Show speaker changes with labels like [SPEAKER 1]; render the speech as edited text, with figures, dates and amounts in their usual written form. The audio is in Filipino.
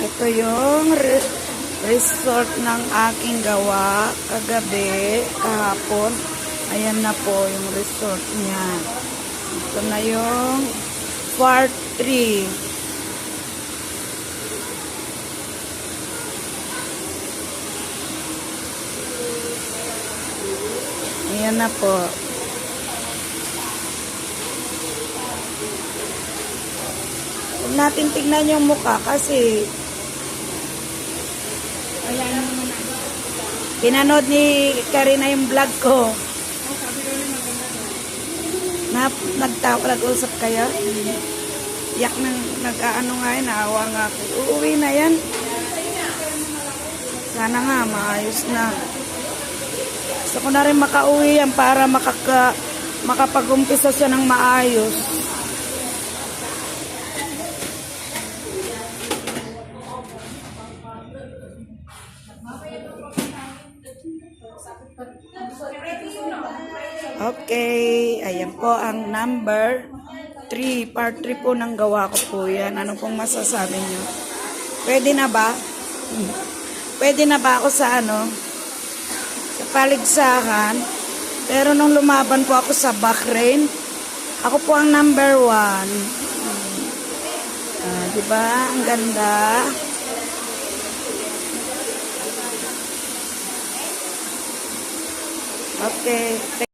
[SPEAKER 1] Ito yung resort ng aking gawa kagabi, kahapon. Ayan na po yung resort niya. Ito na yung part 3. Ayan na po. Huwag natin tignan yung mukha kasi pinanood ni Karina yung vlog ko. Nag-usap kayo? Yak nang nag-aano nga yun, naawa nga ako. Uuwi na yan. Sana nga, maayos na. Gusto ko na rin makauwi yan para makapag-umpisa siya ng maayos. Okay, ayan po ang number 3, part 3 po ng gawa ko po yan. Ano pong masasabi nyo? Pwede na ba? Pwede na ba ako sa sa paligsahan? Pero nung lumaban po ako sa Bahrain, ako po ang number 1. Diba? Ang ganda. Okay.